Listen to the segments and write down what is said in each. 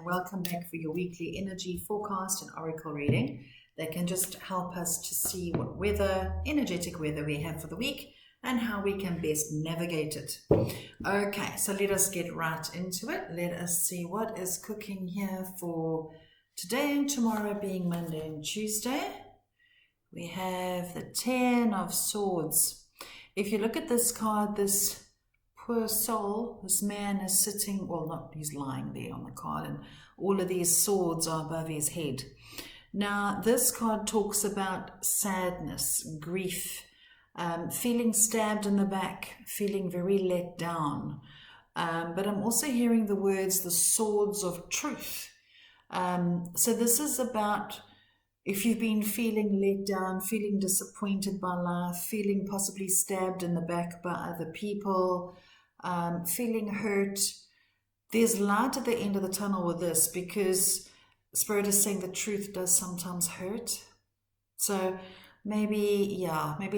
and welcome back for your weekly energy forecast and oracle reading that can just help us to see what energetic weather we have for the week and how we can best navigate it. Okay, so let us get right into it. Let us see what is cooking here for today and tomorrow, being Monday and Tuesday. We have the 10 of Swords. If you look at this card, this poor soul, this man is sitting, well, not, he's lying there on the card, and all of these swords are above his head. Now, this card talks about sadness, grief, feeling stabbed in the back, feeling very let down. But I'm also hearing the words, the swords of truth. So this is about if you've been feeling let down, feeling disappointed by life, feeling possibly stabbed in the back by other people, feeling hurt, there's light at the end of the tunnel with this, because Spirit is saying the truth does sometimes hurt. So maybe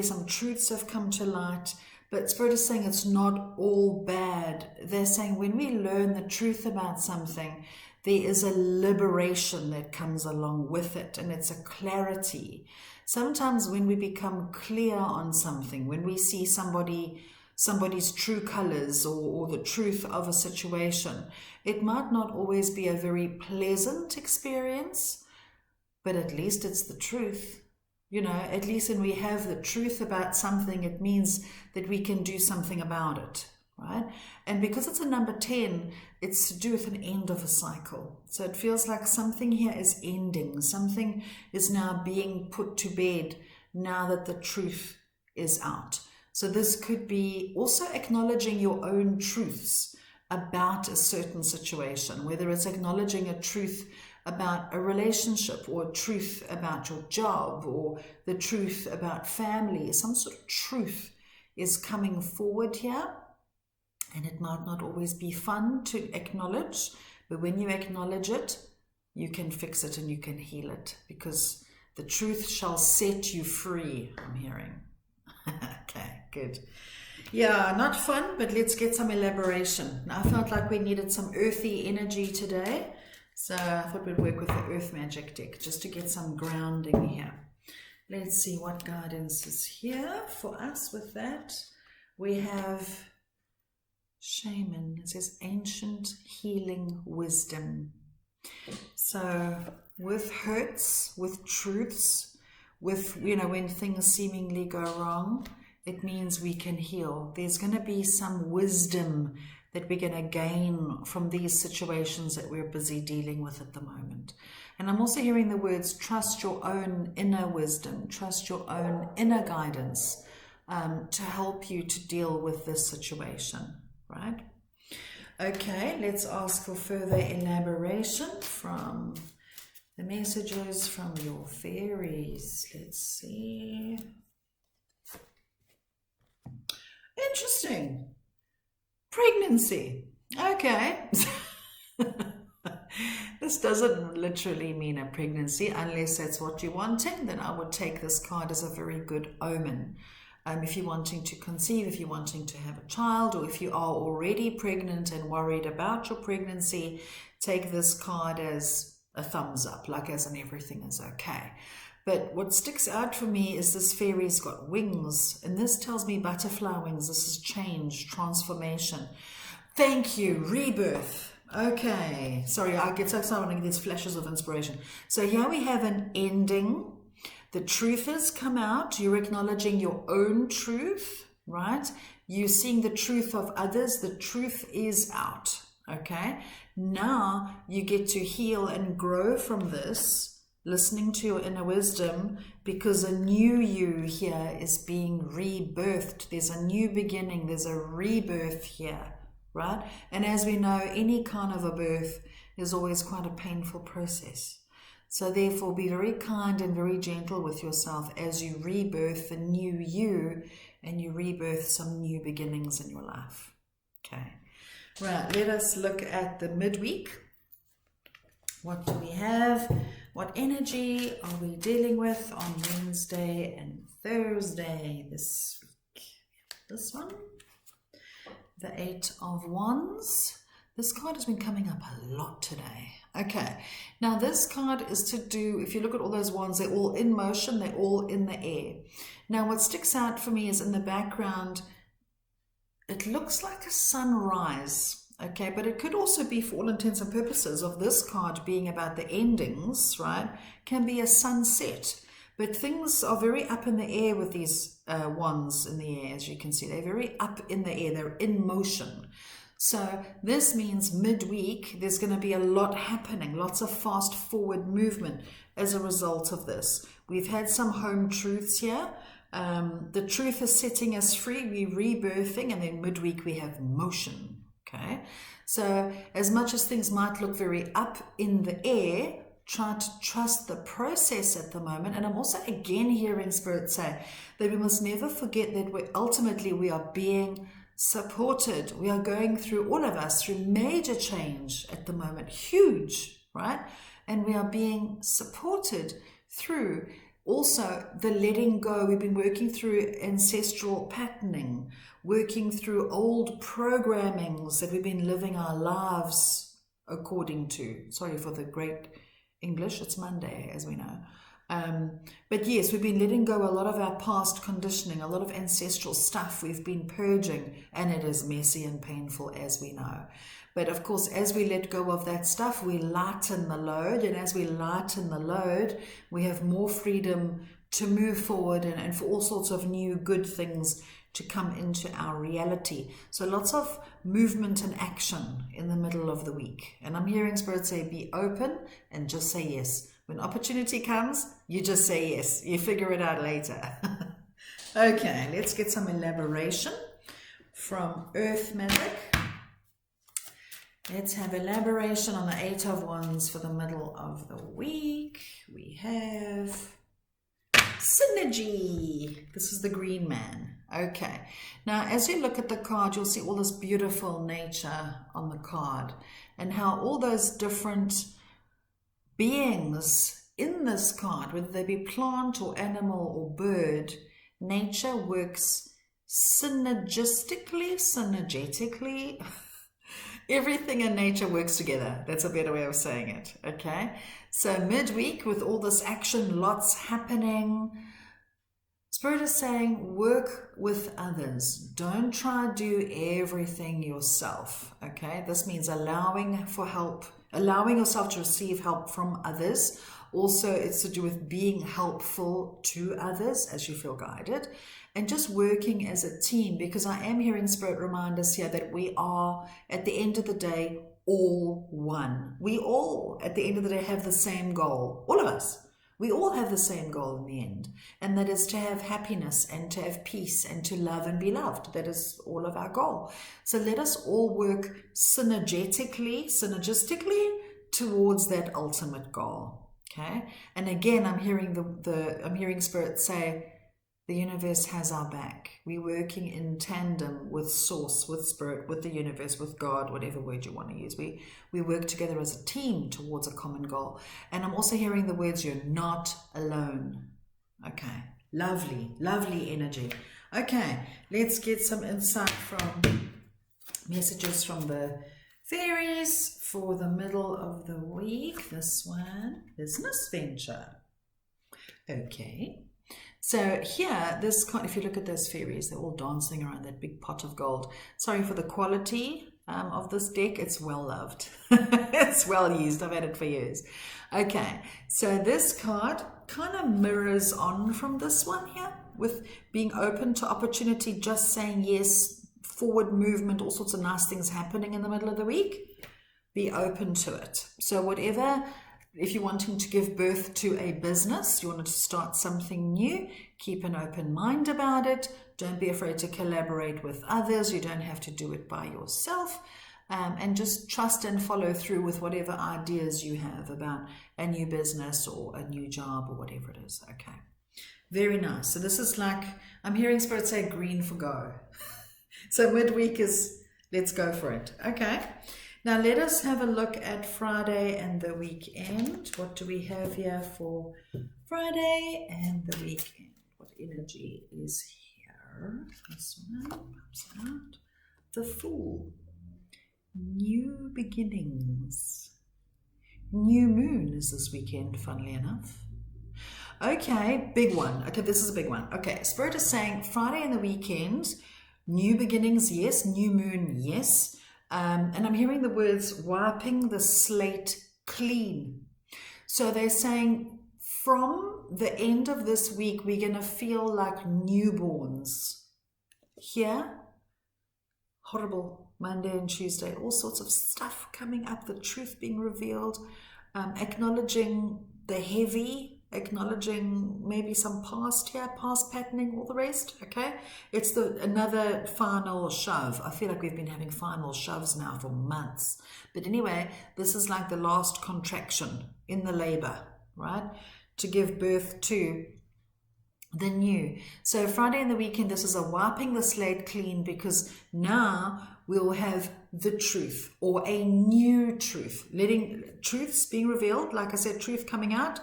some truths have come to light, but Spirit is saying it's not all bad. They're saying when we learn the truth about something, there is a liberation that comes along with it, and it's a clarity. Sometimes when we become clear on something, when we see somebody's true colors or the truth of a situation, it might not always be a very pleasant experience, but at least it's the truth. You know, at least when we have the truth about something, it means that we can do something about it, right? And because it's a number 10, it's to do with an end of a cycle. So it feels like something here is ending. Something is now being put to bed now that the truth is out. So this could be also acknowledging your own truths about a certain situation, whether it's acknowledging a truth about a relationship, or a truth about your job, or the truth about family. Some sort of truth is coming forward here, and it might not always be fun to acknowledge, but when you acknowledge it, you can fix it and you can heal it, because the truth shall set you free, I'm hearing. Okay, good. Yeah, not fun, but let's get some elaboration. I felt like we needed some earthy energy today, so I thought we'd work with the Earth Magic deck just to get some grounding here. Let's see what guidance is here for us with that. We have Shaman. It says ancient healing wisdom. So with hurts, with truths, with, you know, when things seemingly go wrong, it means we can heal. There's going to be some wisdom that we're going to gain from these situations that we're busy dealing with at the moment. And I'm also hearing the words, trust your own inner wisdom, trust your own inner guidance to help you to deal with this situation, right? Okay, let's ask for further elaboration from the messages from your fairies. Let's see. Interesting. Pregnancy. Okay. This doesn't literally mean a pregnancy, unless that's what you're wanting. Then I would take this card as a very good omen. If you're wanting to conceive, if you're wanting to have a child, or if you are already pregnant and worried about your pregnancy, take this card as a thumbs up, like as in everything is okay. But what sticks out for me is this fairy's got wings, and this tells me butterfly wings. This is change, transformation. Thank you, rebirth. Okay, sorry, I get so excited when I get these flashes of inspiration. So here we have an ending. The truth has come out. You're acknowledging your own truth, right? You're seeing the truth of others. The truth is out, okay? Now you get to heal and grow from this, listening to your inner wisdom, because a new you here is being rebirthed. There's a new beginning. There's a rebirth here, right? And as we know, any kind of a birth is always quite a painful process. So therefore, be very kind and very gentle with yourself as you rebirth the new you, and you rebirth some new beginnings in your life. Okay. Right, let us look at the midweek. What do we have? What energy are we dealing with on Wednesday and Thursday this week? This one, the 8 of Wands. This card has been coming up a lot today. Okay, now this card is to do, if you look at all those wands, they're all in motion, they're all in the air. Now what sticks out for me is in the background, it looks like a sunrise, okay, but it could also be, for all intents and purposes of this card being about the endings, right, can be a sunset. But things are very up in the air with these wands in the air, as you can see. They're very up in the air, they're in motion. So this means midweek, there's going to be a lot happening, lots of fast forward movement as a result of this. We've had some home truths here. The truth is setting us free, we're rebirthing, and then midweek we have motion, okay? So as much as things might look very up in the air, try to trust the process at the moment. And I'm also again hearing Spirit say that we must never forget that we are being supported. We are going through, all of us, through major change at the moment, huge, right? And we are being supported through also the letting go. We've been working through ancestral patterning, working through old programmings that we've been living our lives according to. Sorry for the great English, it's Monday, as we know. But yes, we've been letting go a lot of our past conditioning, a lot of ancestral stuff we've been purging, and it is messy and painful, as we know. But of course, as we let go of that stuff, we lighten the load, and as we lighten the load, we have more freedom to move forward and for all sorts of new good things to come into our reality. So lots of movement and action in the middle of the week. And I'm hearing Spirit say, be open and just say yes. When opportunity comes, you just say yes. You figure it out later. Okay, let's get some elaboration from Earth Magic. Let's have elaboration on the Eight of Wands for the middle of the week. We have synergy. This is the green man. Okay, now as you look at the card, you'll see all this beautiful nature on the card and how all those different beings in this card, whether they be plant or animal or bird, nature works synergistically, synergetically. Everything in nature works together. That's a better way of saying it, okay? So midweek, with all this action, lots happening, Spirit is saying, work with others. Don't try to do everything yourself, okay? This means allowing for help, allowing yourself to receive help from others. Also, it's to do with being helpful to others as you feel guided, and just working as a team, because I am hearing Spirit remind us here that we are, at the end of the day, all one. We all, at the end of the day, have the same goal. All of us. We all have the same goal in the end, and that is to have happiness and to have peace and to love and be loved. That is all of our goal. So let us all work synergistically towards that ultimate goal. Okay. And again, I'm hearing I'm hearing Spirit say, the universe has our back. We're working in tandem with Source, with Spirit, with the universe, with God, whatever word you want to use. We work together as a team towards a common goal. And I'm also hearing the words, you're not alone. Okay, lovely, lovely energy. Okay, let's get some insight from messages from the fairies for the middle of the week. This one, business venture. Okay. So here, if you look at those fairies, they're all dancing around that big pot of gold. Sorry for the quality of this deck. It's well loved. It's well used. I've had it for years. Okay, so this card kind of mirrors on from this one here, with being open to opportunity, just saying yes, forward movement, all sorts of nice things happening in the middle of the week. Be open to it. So whatever... If you're wanting to give birth to a business, you want to start something new, keep an open mind about it. Don't be afraid to collaborate with others. You don't have to do it by yourself. And just trust and follow through with whatever ideas you have about a new business or a new job or whatever it is. Okay. Very nice. So this is like, I'm hearing Spirit say green for go. So midweek is, let's go for it. Okay. Now let us have a look at Friday and the weekend. What do we have here for Friday and the weekend? What energy is here? This one pops out. The Fool. New beginnings. New moon is this weekend, funnily enough. Okay, big one. Okay, this is a big one. Okay, Spirit is saying Friday and the weekend, new beginnings, yes. New moon, yes. And I'm hearing the words wiping the slate clean. So they're saying from the end of this week, we're going to feel like newborns. Here, horrible Monday and Tuesday, all sorts of stuff coming up, the truth being revealed, acknowledging the heavy, acknowledging maybe some past here, past patterning, all the rest, okay? It's another final shove. I feel like we've been having final shoves now for months. But anyway, this is like the last contraction in the labor, right? To give birth to the new. So Friday and the weekend, this is a wiping the slate clean, because now we'll have the truth, or a new truth, letting truths being revealed, like I said, truth coming out,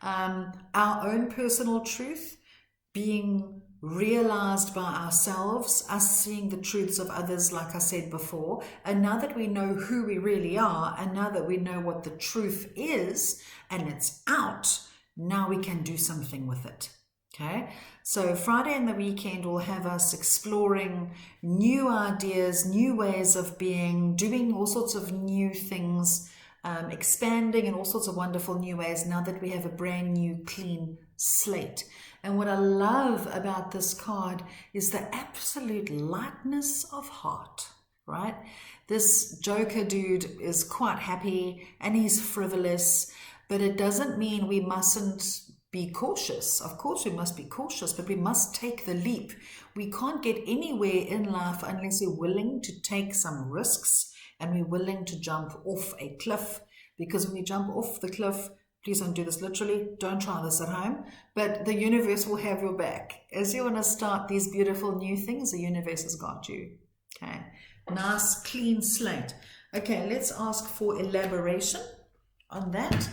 our own personal truth being realized by ourselves, us seeing the truths of others, like I said before. And now that we know who we really are, and now that we know what the truth is and it's out, now we can do something with it. Okay, so Friday and the weekend will have us exploring new ideas, new ways of being, doing all sorts of new things, expanding in all sorts of wonderful new ways now that we have a brand new clean slate. And what I love about this card is the absolute lightness of heart, right? This Joker dude is quite happy and he's frivolous, but it doesn't mean we mustn't be cautious. Of course we must be cautious, but we must take the leap. We can't get anywhere in life unless we're willing to take some risks and we're willing to jump off a cliff. Because when you jump off the cliff, please don't do this literally, don't try this at home, but the universe will have your back. As you want to start these beautiful new things, the universe has got you. Okay, nice clean slate. Okay, let's ask for elaboration on that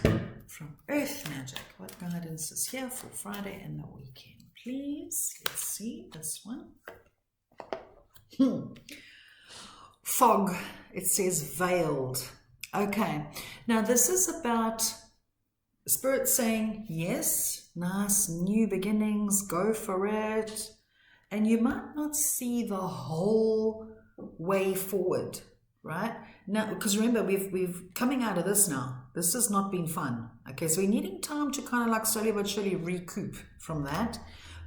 from Earth Magic. What guidance is here for Friday and the weekend, please? Let's see this one. Fog. It says veiled. Okay, now this is about Spirit saying, yes, nice new beginnings, go for it. And you might not see the whole way forward, right? Now, because remember, we've coming out of this now. This has not been fun. Okay, so we're needing time to kind of like slowly but surely recoup from that.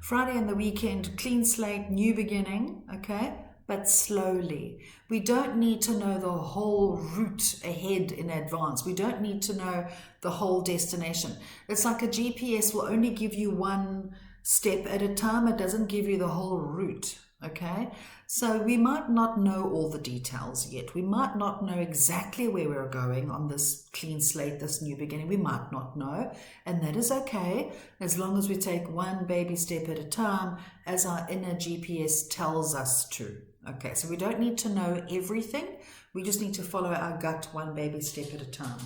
Friday and the weekend, clean slate, new beginning, okay? But slowly. We don't need to know the whole route ahead in advance. We don't need to know the whole destination. It's like a GPS will only give you one step at a time. It doesn't give you the whole route, okay? So we might not know all the details yet. We might not know exactly where we're going on this clean slate, this new beginning. We might not know, and that is okay, as long as we take one baby step at a time, as our inner GPS tells us to. Okay, so we don't need to know everything. We just need to follow our gut one baby step at a time.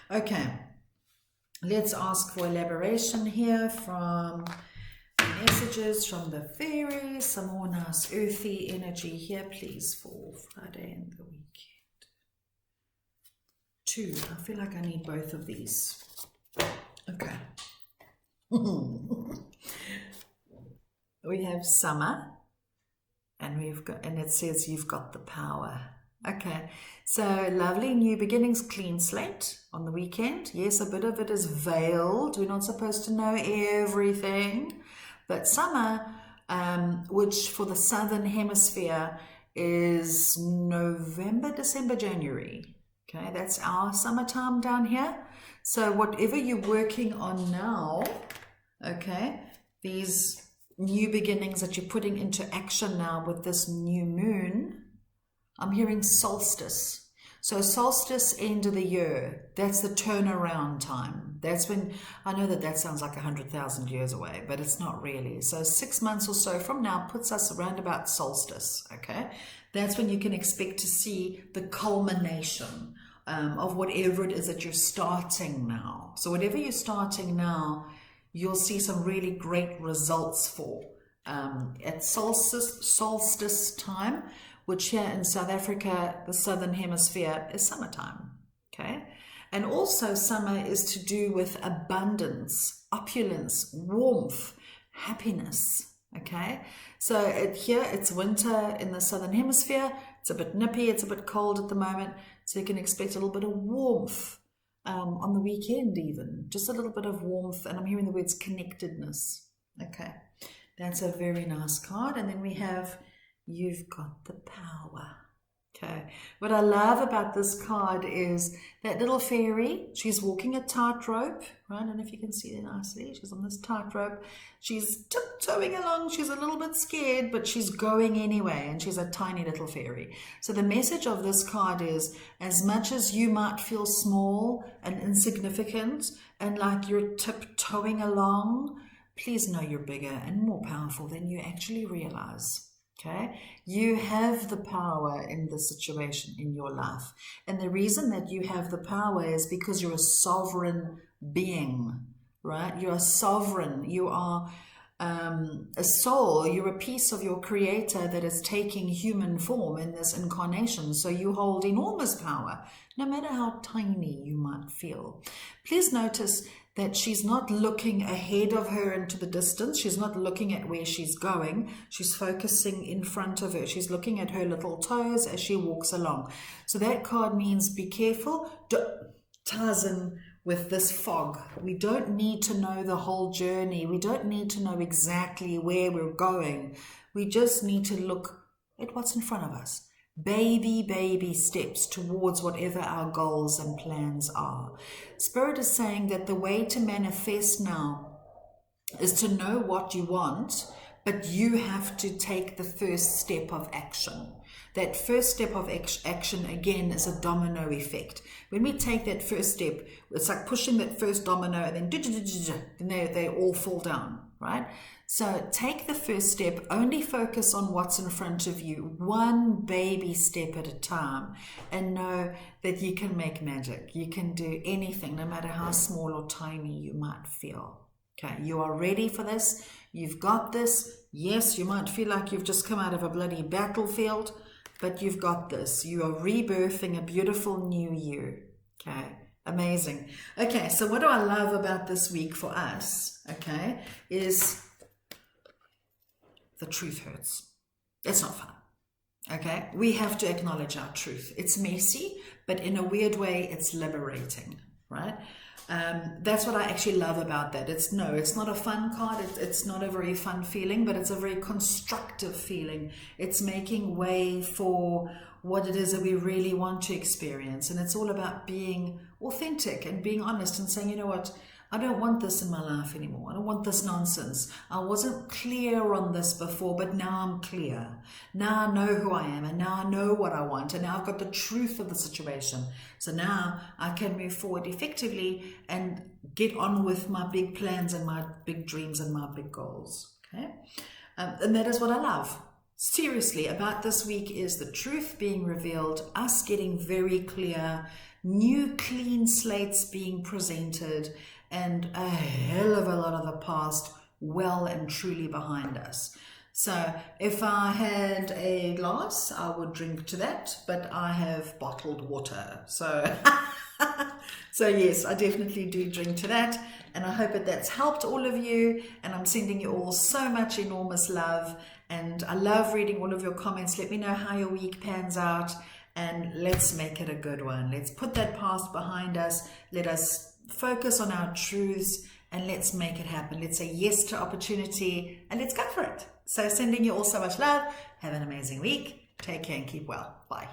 Okay, let's ask for elaboration here from messages from the fairies. Some more nice earthy energy here, please, for Friday and the weekend. 2. I feel like I need both of these. Okay. We have summer, and it says you've got the power. Okay, so lovely new beginnings, clean slate on the weekend. Yes, a bit of it is veiled. We're not supposed to know everything. But summer, which for the southern hemisphere is November, December, January. Okay, that's our summertime down here. So whatever you're working on now, okay, these new beginnings that you're putting into action now with this new moon, I'm hearing solstice. So solstice, end of the year, that's the turnaround time. That's when, I know that sounds like 100,000 years away, but it's not really. So 6 months or so from now puts us around about solstice, okay? That's when you can expect to see the culmination of whatever it is that you're starting now. So whatever you're starting now, you'll see some really great results for. At solstice time, which here in South Africa, the Southern Hemisphere, is summertime, okay? And also summer is to do with abundance, opulence, warmth, happiness, okay? So here it's winter in the Southern Hemisphere. It's a bit nippy, it's a bit cold at the moment, so you can expect a little bit of warmth on the weekend even, just a little bit of warmth, and I'm hearing the words connectedness, okay? That's a very nice card. And then we have, you've got the power. Okay. What I love about this card is that little fairy. She's walking a tightrope, right? I don't know if you can see that nicely. She's on this tightrope. She's tiptoeing along. She's a little bit scared, but she's going anyway. And she's a tiny little fairy. So the message of this card is, as much as you might feel small and insignificant and like you're tiptoeing along, please know you're bigger and more powerful than you actually realize. Okay, you have the power in the situation in your life. And the reason that you have the power is because you're a sovereign being, right? You're a sovereign. You are a soul. You're a piece of your creator that is taking human form in this incarnation. So you hold enormous power, no matter how tiny you might feel. Please notice that she's not looking ahead of her into the distance. She's not looking at where she's going. She's focusing in front of her. She's looking at her little toes as she walks along. So that card means be careful. Ties in with this fog. We don't need to know the whole journey. We don't need to know exactly where we're going. We just need to look at what's in front of us. Baby steps towards whatever our goals and plans are. Spirit is saying that the way to manifest now is to know what you want, but you have to take the first step of action. That first step of action, again, is a domino effect. When we take that first step, it's like pushing that first domino and then they all fall down, right? So take the first step, only focus on what's in front of you, one baby step at a time, and know that you can make magic. You can do anything, no matter how small or tiny you might feel. Okay, you are ready for this. You've got this. Yes, you might feel like you've just come out of a bloody battlefield, but you've got this. You are rebirthing a beautiful new you. Okay, amazing. Okay, so what do I love about this week for us, okay, is the truth hurts. It's not fun. Okay, we have to acknowledge our truth. It's messy, but in a weird way, it's liberating, right? That's what I actually love about that. It's not a fun card. It's not a very fun feeling, but it's a very constructive feeling. It's making way for what it is that we really want to experience. And it's all about being authentic and being honest and saying, you know what, I don't want this in my life anymore. I don't want this nonsense. I wasn't clear on this before, but now I'm clear. Now I know who I am, and now I know what I want, and now I've got the truth of the situation. So now I can move forward effectively and get on with my big plans and my big dreams and my big goals. Okay, and that is what I love. Seriously, about this week is the truth being revealed, us getting very clear, new clean slates being presented, and a hell of a lot of the past well and truly behind us. So if I had a glass, I would drink to that, but I have bottled water. So, so yes, I definitely do drink to that. And I hope that that's helped all of you. And I'm sending you all so much enormous love. And I love reading all of your comments. Let me know how your week pans out. And let's make it a good one. Let's put that past behind us. Let us focus on our truths and let's make it happen. Let's say yes to opportunity and let's go for it. So sending you all so much love. Have an amazing week. Take care and keep well. Bye.